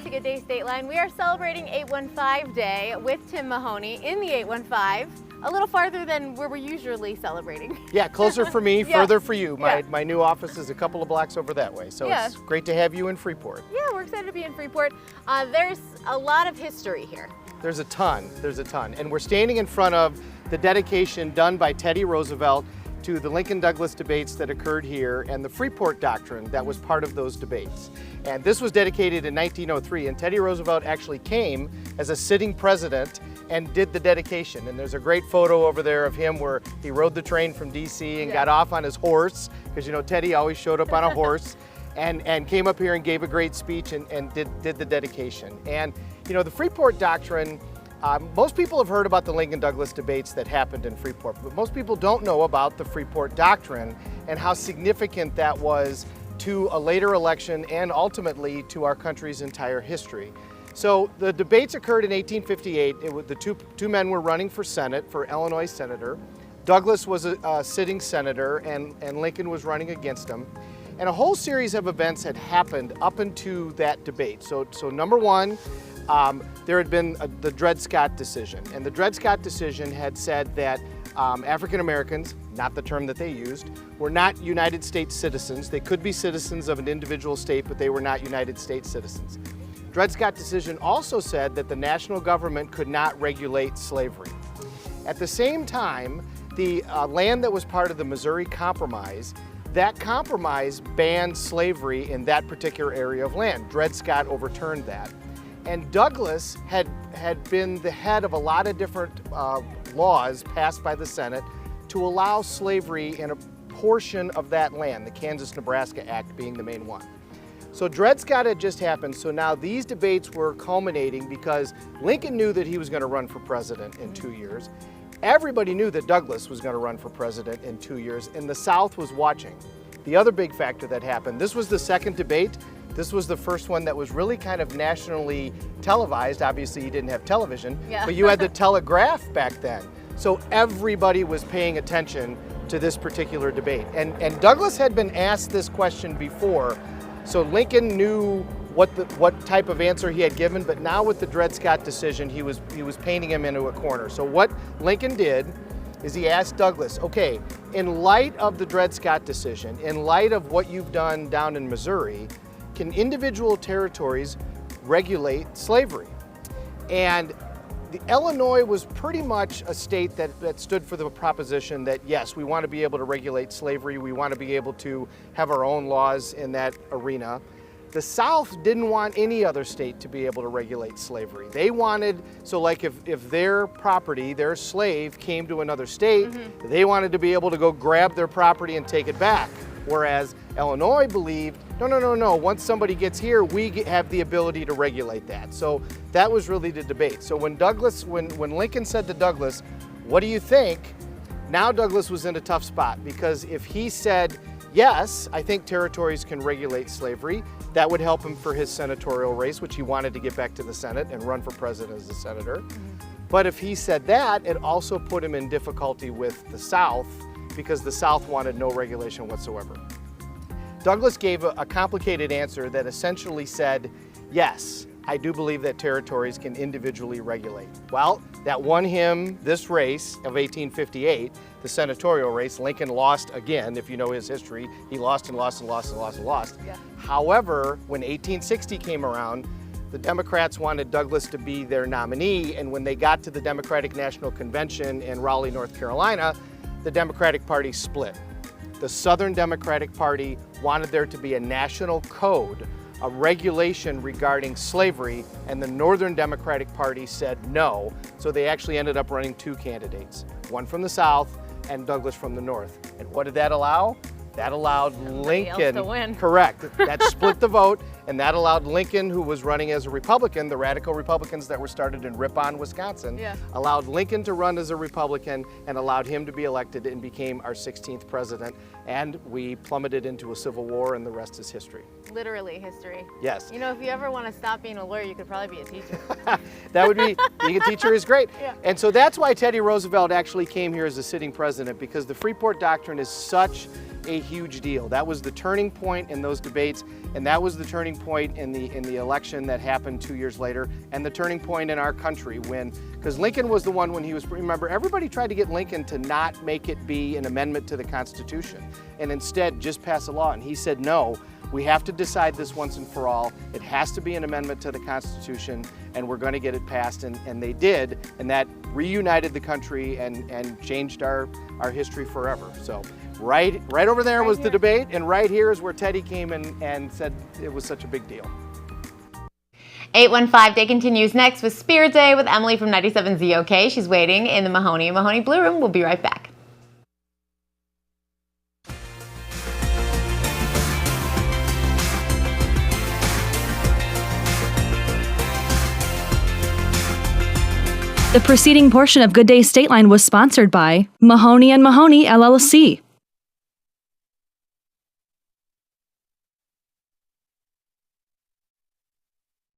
to Good Day State Line. We are celebrating 815 Day with Tim Mahoney in the 815, a little farther than where we're usually celebrating. Yeah, closer for me, Yeah. further for you. My new office is a couple of blocks over that way, so Yeah. it's great to have you in Freeport. Yeah, we're excited to be in Freeport. There's a lot of history here. There's a ton. And we're standing in front of the dedication done by Teddy Roosevelt to the Lincoln-Douglas debates that occurred here and the Freeport Doctrine that was part of those debates. And this was dedicated in 1903, and Teddy Roosevelt actually came as a sitting president and did the dedication. And there's a great photo over there of him where he rode the train from DC and got off on his horse, because you know Teddy always showed up on a horse, and came up here and gave a great speech and did the dedication. And you know, the Freeport Doctrine, most people have heard about the Lincoln-Douglas debates that happened in Freeport, but most people don't know about the Freeport Doctrine and how significant that was to a later election and ultimately to our country's entire history. So the debates occurred in 1858. The two men were running for Senate, for Illinois senator. Douglas was a sitting senator and Lincoln was running against him. And a whole series of events had happened up into that debate. So number one, there had been the Dred Scott decision. And the Dred Scott decision had said that African Americans, not the term that they used, were not United States citizens. They could be citizens of an individual state, but they were not United States citizens. Dred Scott decision also said that the national government could not regulate slavery. At the same time, the land that was part of the Missouri Compromise, that compromise banned slavery in that particular area of land. Dred Scott overturned that. And Douglas had been the head of a lot of different laws passed by the Senate to allow slavery in a portion of that land, the Kansas-Nebraska Act being the main one. So Dred Scott had just happened, so now these debates were culminating because Lincoln knew that he was going to run for president in 2 years. Everybody knew that Douglas was going to run for president in 2 years, and the South was watching. The other big factor that happened, this was the second debate. This was the first one that was really kind of nationally televised. Obviously, you didn't have television, but you had the telegraph back then. So everybody was paying attention to this particular debate. And Douglas had been asked this question before, so Lincoln knew what type of answer he had given, but now with the Dred Scott decision, he was painting him into a corner. So what Lincoln did is he asked Douglas, okay, in light of the Dred Scott decision, in light of what you've done down in Missouri, can individual territories regulate slavery? And Illinois was pretty much a state that stood for the proposition that yes, we want to be able to regulate slavery, we want to be able to have our own laws in that arena. The South didn't want any other state to be able to regulate slavery. They wanted, so like if their property, their slave came to another state, they wanted to be able to go grab their property and take it back. Whereas Illinois believed, no, once somebody gets here, we have the ability to regulate that. So that was really the debate. So when Lincoln said to Douglas, what do you think? Now Douglas was in a tough spot, because if he said, yes, I think territories can regulate slavery, that would help him for his senatorial race, which he wanted to get back to the Senate and run for president as a senator. But if he said that, it also put him in difficulty with the South, because the South wanted no regulation whatsoever. Douglas gave a complicated answer that essentially said, yes, I do believe that territories can individually regulate. Well, that won him this race of 1858, the senatorial race. Lincoln lost again, if you know his history. He lost and lost and lost and lost and lost. Yeah. However, when 1860 came around, the Democrats wanted Douglas to be their nominee, and when they got to the Democratic National Convention in Raleigh, North Carolina, the Democratic Party split. The Southern Democratic Party wanted there to be a national code, a regulation regarding slavery, and the Northern Democratic Party said no. So they actually ended up running two candidates, one from the South and Douglas from the North. And what did that allow? That allowed Lincoln to win. Correct. That split the vote, and that allowed Lincoln, who was running as a Republican, the radical Republicans that were started in Ripon, Wisconsin, allowed Lincoln to run as a Republican and allowed him to be elected and became our 16th president. And we plummeted into a civil war, and the rest is history. Literally history. Yes. You know, if you ever want to stop being a lawyer, you could probably be a teacher. That would be, being a teacher is great. Yeah. And so that's why Teddy Roosevelt actually came here as a sitting president, because the Freeport Doctrine is such a huge deal. That was the turning point in those debates, and that was the turning point in the election that happened 2 years later, and the turning point in our country when, because Lincoln was the one when he was, remember, everybody tried to get Lincoln to not make it be an amendment to the Constitution, and instead just pass a law, and he said, no, we have to decide this once and for all. It has to be an amendment to the Constitution, and we're going to get it passed, and they did, and that reunited the country and changed our history forever. So right over there was the debate, and right here is where Teddy came and said it was such a big deal. 815 Day continues next with Spirit Day with Emily from 97 ZOK. She's waiting in the Mahoney Blue Room. We'll be right back. The preceding portion of Good Day Stateline was sponsored by Mahoney & Mahoney, LLC,